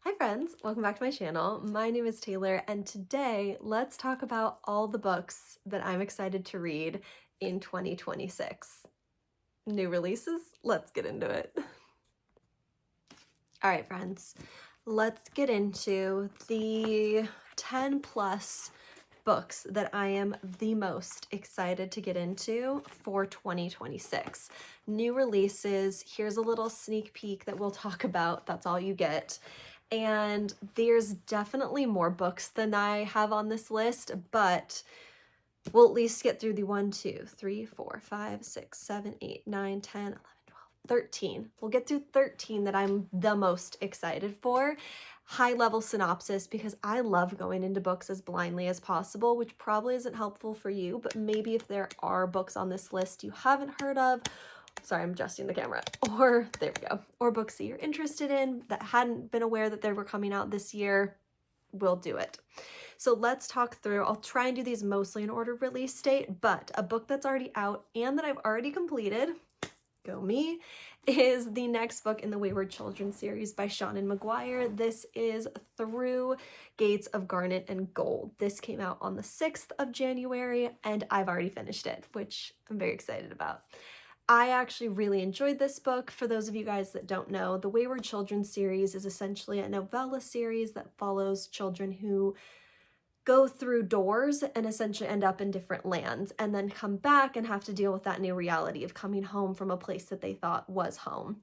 Hi friends, welcome back to my channel. My name is Taylor and today let's talk about all the books that I'm excited to read in 2026. New releases? Let's get into it. All right friends, let's get into the 10 plus books that I am the most excited to get into for 2026. New releases, here's a little sneak peek that we'll talk about. That's all you get. And there's definitely more books than I have on this list, but we'll at least get through the 1, 2, 3, 4, 5, 6, 7, 8, 9, 10, 11, 12, 13. We'll get through 13 that I'm the most excited for. High level synopsis, because I love going into books as blindly as possible, which probably isn't helpful for you, but maybe if there are books on this list you haven't heard of, sorry, I'm adjusting the camera, or there we go, or books that you're interested in that hadn't been aware that they were coming out this year, we'll do it. So let's talk through, I'll try and do these mostly in order of release date, but a book that's already out and that I've already completed, go me, is the next book in the Wayward Children series by Seanan McGuire. This is Through Gates of Garnet and Gold. This came out on the 6th of January and I've already finished it, which I'm very excited about. I actually really enjoyed this book. For those of you guys that don't know, the Wayward Children series is essentially a novella series that follows children who go through doors and essentially end up in different lands and then come back and have to deal with that new reality of coming home from a place that they thought was home.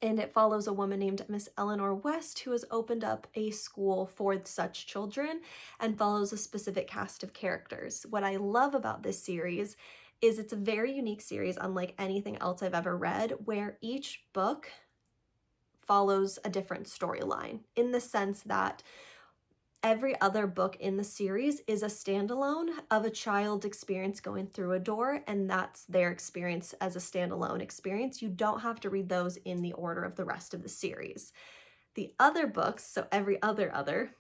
And it follows a woman named Miss Eleanor West who has opened up a school for such children and follows a specific cast of characters. What I love about this series is it's a very unique series, unlike anything else I've ever read, where each book follows a different storyline in the sense that every other book in the series is a standalone of a child's experience going through a door, and that's their experience as a standalone experience. You don't have to read those in the order of the rest of the series. The other books, so every other,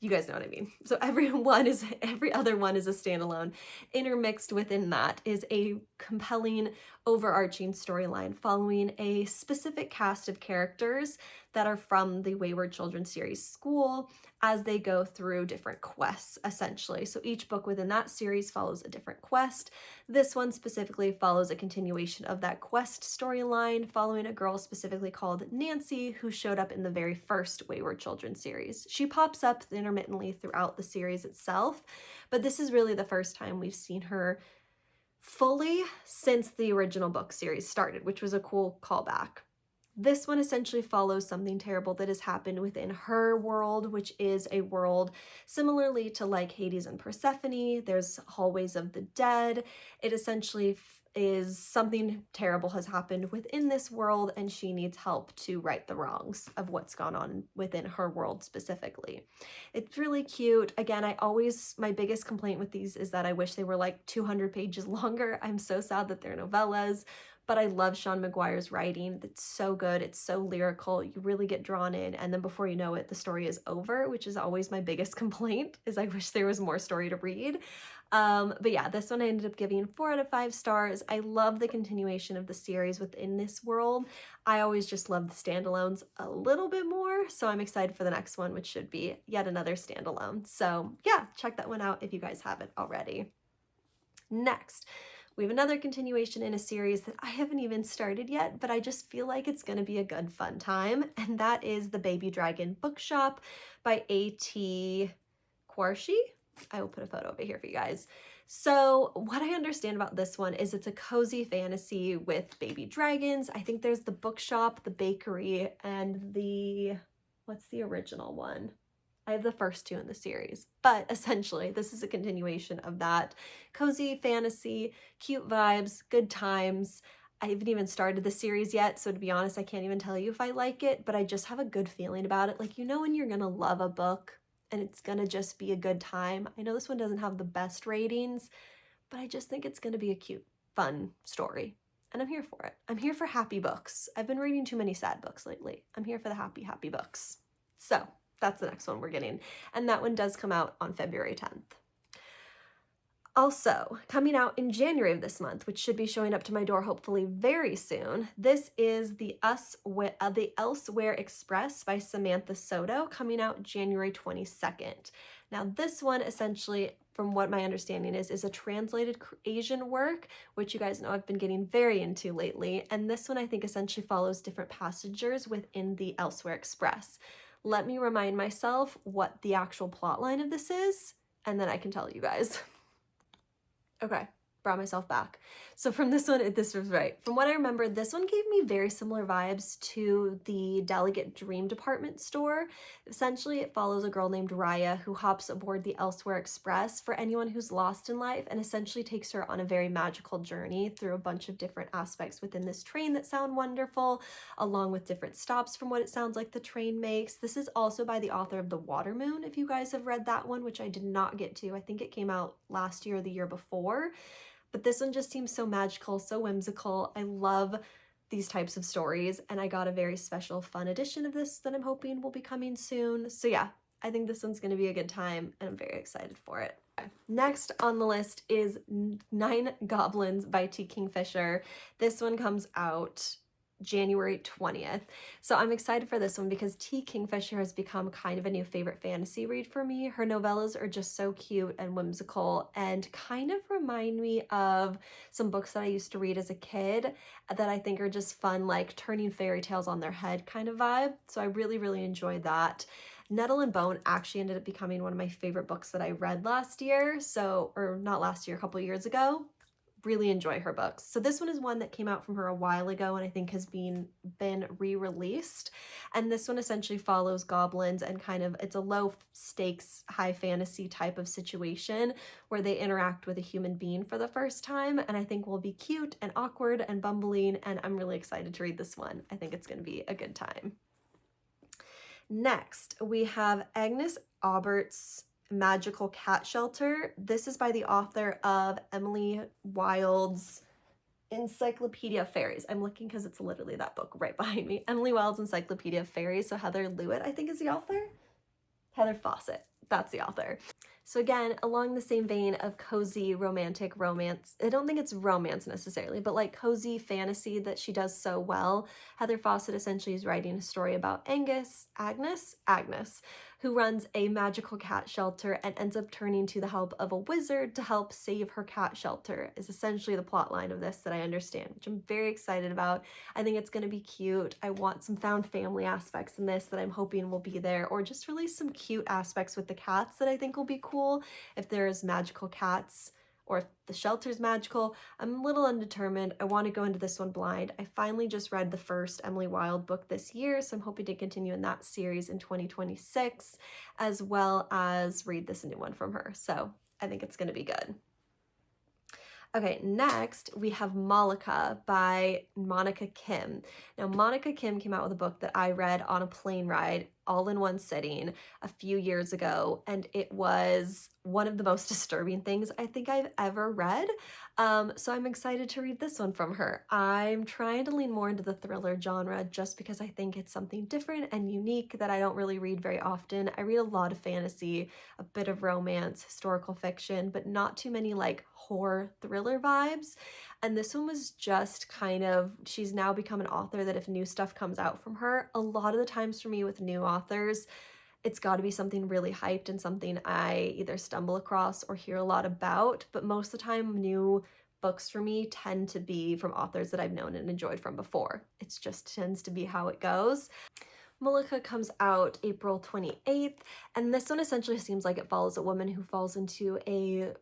you guys know what I mean. So every other one is a standalone. Intermixed within that is a compelling overarching storyline following a specific cast of characters that are from the Wayward Children series school as they go through different quests, essentially. So each book within that series follows a different quest. This one specifically follows a continuation of that quest storyline, following a girl specifically called Nancy, who showed up in the very first Wayward Children series. She pops up intermittently throughout the series itself, but this is really the first time we've seen her fully since the original book series started, which was a cool callback. This one essentially follows something terrible that has happened within her world, which is a world similarly to like Hades and Persephone. There's hallways of the dead. It essentially is something terrible has happened within this world and she needs help to right the wrongs of what's gone on within her world specifically. It's really cute. Again, my biggest complaint with these is that I wish they were like 200 pages longer. I'm so sad that they're novellas, but I love Seanan McGuire's writing. It's so good. It's so lyrical. You really get drawn in, and then before you know it, the story is over, which is always my biggest complaint, is I wish there was more story to read. But yeah, this one I ended up giving 4 out of 5 stars. I love the continuation of the series within this world. I always just love the standalones a little bit more, so I'm excited for the next one, which should be yet another standalone. So yeah, check that one out if you guys haven't already. Next, we have another continuation in a series that I haven't even started yet, but I just feel like it's going to be a good fun time, and that is The Baby Dragon Bookshop by A.T. Quarshie. I will put a photo over here for you guys. So what I understand about this one is it's a cozy fantasy with baby dragons. I think there's the bookshop, the bakery, and what's the original one? I have the first 2 in the series, but essentially this is a continuation of that. Cozy fantasy, cute vibes, good times. I haven't even started the series yet, so to be honest, I can't even tell you if I like it, but I just have a good feeling about it. Like, you know when you're gonna love a book and it's gonna just be a good time? I know this one doesn't have the best ratings, but I just think it's gonna be a cute, fun story. And I'm here for it. I'm here for happy books. I've been reading too many sad books lately. I'm here for the happy, happy books. So that's the next one we're getting. And that one does come out on February 10th. Also, coming out in January of this month, which should be showing up to my door hopefully very soon, this is the Elsewhere Express by Samantha Soto, coming out January 22nd. Now, this one essentially, from what my understanding is a translated Asian work, which you guys know I've been getting very into lately, and this one I think essentially follows different passengers within the Elsewhere Express. Let me remind myself what the actual plot line of this is, and then I can tell you guys. Okay, brought myself back. So from this one, this was right. From what I remember, this one gave me very similar vibes to the Delegate Dream Department store. Essentially, it follows a girl named Raya who hops aboard the Elsewhere Express for anyone who's lost in life, and essentially takes her on a very magical journey through a bunch of different aspects within this train that sound wonderful, along with different stops from what it sounds like the train makes. This is also by the author of The Water Moon, if you guys have read that one, which I did not get to. I think it came out last year or the year before. But this one just seems so magical, so whimsical. I love these types of stories, and I got a very special fun edition of this that I'm hoping will be coming soon. So yeah, I think this one's going to be a good time, and I'm very excited for it. Next on the list is Nine Goblins by T. Kingfisher. This one comes out January 20th. So I'm excited for this one because T. Kingfisher has become kind of a new favorite fantasy read for me. Her novellas are just so cute and whimsical and kind of remind me of some books that I used to read as a kid that I think are just fun, like turning fairy tales on their head kind of vibe. So I really, really enjoyed that. Nettle and Bone actually ended up becoming one of my favorite books that I read last year. So, or not last year, a couple years ago. Really enjoy her books. So this one is one that came out from her a while ago and I think has been re-released. And this one essentially follows goblins and kind of, it's a low stakes, high fantasy type of situation where they interact with a human being for the first time. And I think will be cute and awkward and bumbling. And I'm really excited to read this one. I think it's going to be a good time. Next, we have Agnes Aubert's Magical Cat Shelter. This is by the author of Emily Wilde's Encyclopedia of Fairies. I'm looking because it's literally that book right behind me. Emily Wilde's Encyclopedia of Fairies. So Heather Lewitt, I think, is the author. Heather Fawcett, that's the author. So again, along the same vein of cozy romantic romance, I don't think it's romance necessarily, but like cozy fantasy that she does so well, Heather Fawcett essentially is writing a story about Agnes, who runs a magical cat shelter and ends up turning to the help of a wizard to help save her cat shelter, is essentially the plot line of this that I understand, which I'm very excited about. I think it's going to be cute. I want some found family aspects in this that I'm hoping will be there, or just really some cute aspects with the cats that I think will be cool if there's magical cats, or if the shelter's magical. I'm a little undetermined. I want to go into this one blind. I finally just read the first Emily Wilde book this year, so I'm hoping to continue in that series in 2026, as well as read this new one from her. So I think it's going to be good. Okay, next we have Malika by Monica Kim. Now, Monica Kim came out with a book that I read on a plane ride all in one sitting a few years ago, and it was one of the most disturbing things I think I've ever read. So I'm excited to read this one from her. I'm trying to lean more into the thriller genre just because I think it's something different and unique that I don't really read very often. I read a lot of fantasy, a bit of romance, historical fiction, but not too many like horror thriller vibes. And this one was just kind of, she's now become an author that if new stuff comes out from her, a lot of the times for me with new authors, it's got to be something really hyped and something I either stumble across or hear a lot about. But most of the time, new books for me tend to be from authors that I've known and enjoyed from before. It just tends to be how it goes. Malika comes out April 28th, and this one essentially seems like it follows a woman who falls into a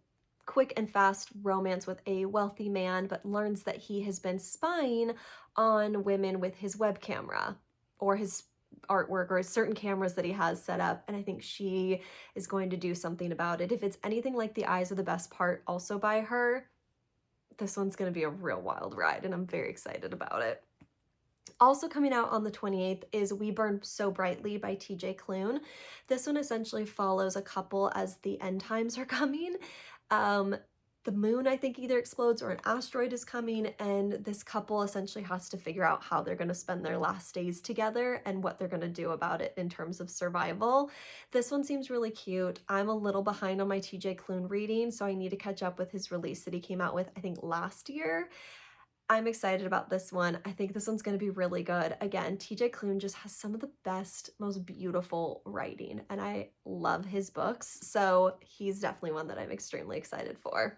quick and fast romance with a wealthy man, but learns that he has been spying on women with his web camera or his artwork or certain cameras that he has set up, and I think she is going to do something about it. If it's anything like The Eyes Are the Best Part, also by her, this one's going to be a real wild ride, and I'm very excited about it. Also coming out on the 28th is We Burn So Brightly by TJ Klune. This one essentially follows a couple as the end times are coming. the moon, I think, either explodes or an asteroid is coming, and this couple essentially has to figure out how they're going to spend their last days together and what they're going to do about it in terms of survival. This one seems really cute. I'm a little behind on my TJ Klune reading, so I need to catch up with his release that he came out with, I think, last year. I'm excited about this one. I think this one's going to be really good. Again, TJ Klune just has some of the best, most beautiful writing, and I love his books, so he's definitely one that I'm extremely excited for.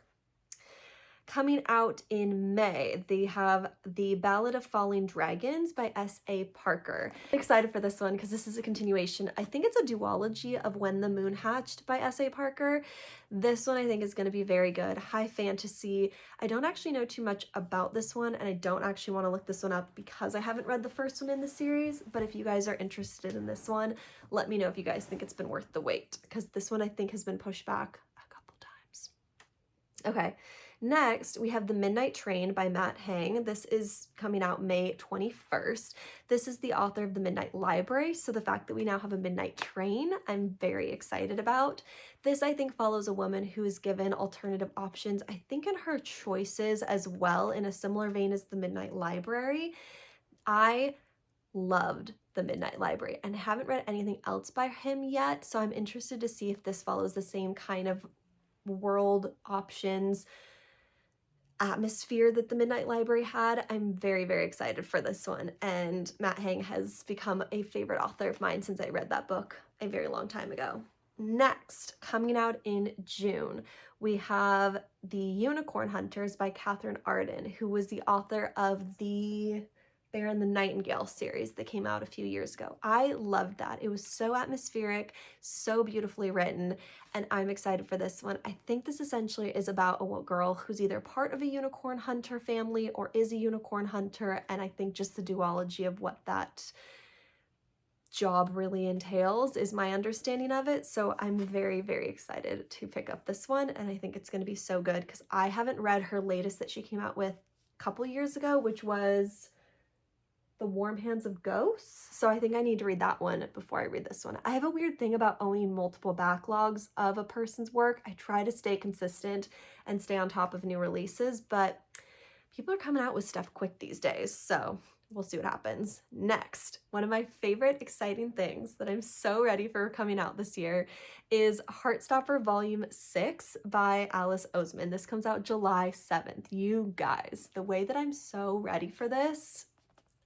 Coming out in May, they have The Ballad of Falling Dragons by S.A. Parker. I'm excited for this one because this is a continuation. I think it's a duology of When the Moon Hatched by S.A. Parker. This one I think is going to be very good. High fantasy. I don't actually know too much about this one, and I don't actually want to look this one up because I haven't read the first one in the series, but if you guys are interested in this one, let me know if you guys think it's been worth the wait, because this one I think has been pushed back a couple times. Okay. Next, we have The Midnight Train by Matt Haig. This is coming out May 21st. This is the author of The Midnight Library, so the fact that we now have a midnight train, I'm very excited about. This, I think, follows a woman who is given alternative options, I think in her choices as well, in a similar vein as The Midnight Library. I loved The Midnight Library and haven't read anything else by him yet, so I'm interested to see if this follows the same kind of world options atmosphere that The Midnight Library had. I'm very, very excited for this one, and Matt Haig has become a favorite author of mine since I read that book a very long time ago. Next, coming out in June, we have The Unicorn Hunters by Katherine Arden, who was the author of the Bear and the Nightingale series that came out a few years ago. I loved that. It was so atmospheric, so beautifully written, and I'm excited for this one. I think this essentially is about a girl who's either part of a unicorn hunter family or is a unicorn hunter, and I think just the duology of what that job really entails is my understanding of it. So I'm very, very excited to pick up this one, and I think it's going to be so good because I haven't read her latest that she came out with a couple years ago, which was The Warm Hands of Ghosts. So I think I need to read that one before I read this one. I have a weird thing about owning multiple backlogs of a person's work. I try to stay consistent and stay on top of new releases, but people are coming out with stuff quick these days, so we'll see what happens. Next, one of my favorite exciting things that I'm so ready for coming out this year is Heartstopper Volume 6 by Alice Oseman. This comes out July 7th. You guys, the way that I'm so ready for this,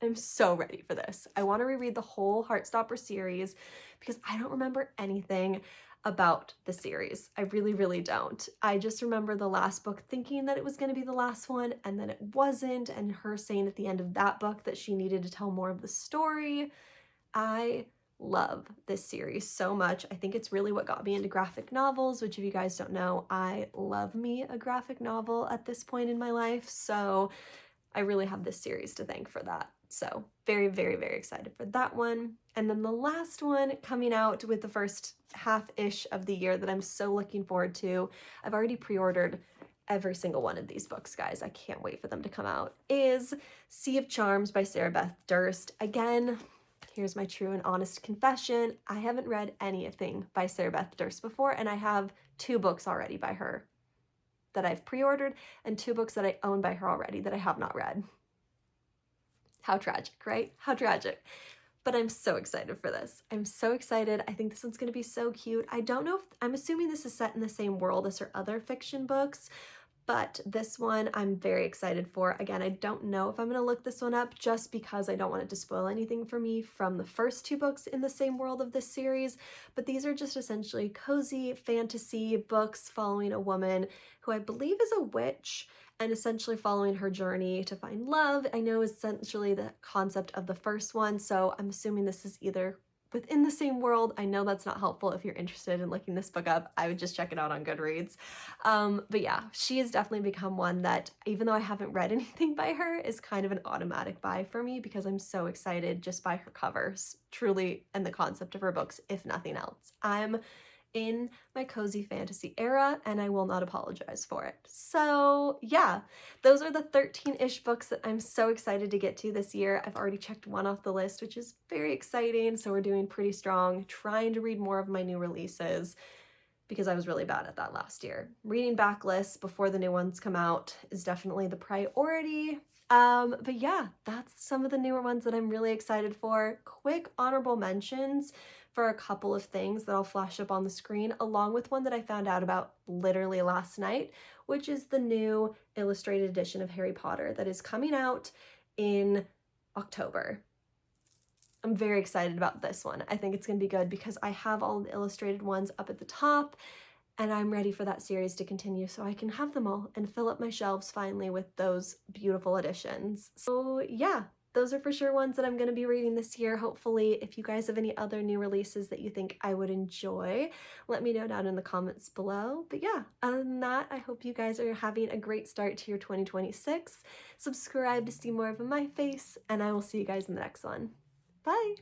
I'm so ready for this. I want to reread the whole Heartstopper series because I don't remember anything about the series. I really, really don't. I just remember the last book thinking that it was going to be the last one, and then it wasn't, and her saying at the end of that book that she needed to tell more of the story. I love this series so much. I think it's really what got me into graphic novels, which if you guys don't know, I love me a graphic novel at this point in my life, so I really have this series to thank for that. So very, very, very excited for that one. And then the last one coming out with the first half-ish of the year that I'm so looking forward to, I've already pre-ordered every single one of these books, guys. I can't wait for them to come out, is Sea of Charms by Sarah Beth Durst. Again, here's my true and honest confession. I haven't read anything by Sarah Beth Durst before, and I have 2 books already by her that I've pre-ordered and 2 books that I own by her already that I have not read. How tragic, right? How tragic. But I'm so excited for this. I'm so excited. I think this one's going to be so cute. I don't know if, I'm assuming this is set in the same world as her other fiction books, but this one I'm very excited for. Again, I don't know if I'm going to look this one up just because I don't want it to spoil anything for me from the first 2 books in the same world of this series, but these are just essentially cozy fantasy books following a woman who I believe is a witch and essentially following her journey to find love. I know essentially the concept of the first one, so I'm assuming this is either within the same world. I know that's not helpful if you're interested in looking this book up. I would just check it out on Goodreads. But yeah, she has definitely become one that, even though I haven't read anything by her, is kind of an automatic buy for me because I'm so excited just by her covers, truly, and the concept of her books, if nothing else. I'm in my cozy fantasy era, and I will not apologize for it. So yeah, those are the 13-ish books that I'm so excited to get to this year. I've already checked 1 off the list, which is very exciting, so we're doing pretty strong, trying to read more of my new releases. because I was really bad at that last year. Reading backlists before the new ones come out is definitely the priority. But yeah, that's some of the newer ones that I'm really excited for. Quick honorable mentions for a couple of things that I'll flash up on the screen, along with one that I found out about literally last night, which is the new illustrated edition of Harry Potter that is coming out in October. I'm very excited about this one. I think it's going to be good because I have all the illustrated ones up at the top and I'm ready for that series to continue so I can have them all and fill up my shelves finally with those beautiful editions. So yeah, those are for sure ones that I'm going to be reading this year. Hopefully, if you guys have any other new releases that you think I would enjoy, let me know down in the comments below. But yeah, other than that, I hope you guys are having a great start to your 2026. Subscribe to see more of my face, and I will see you guys in the next one. Bye!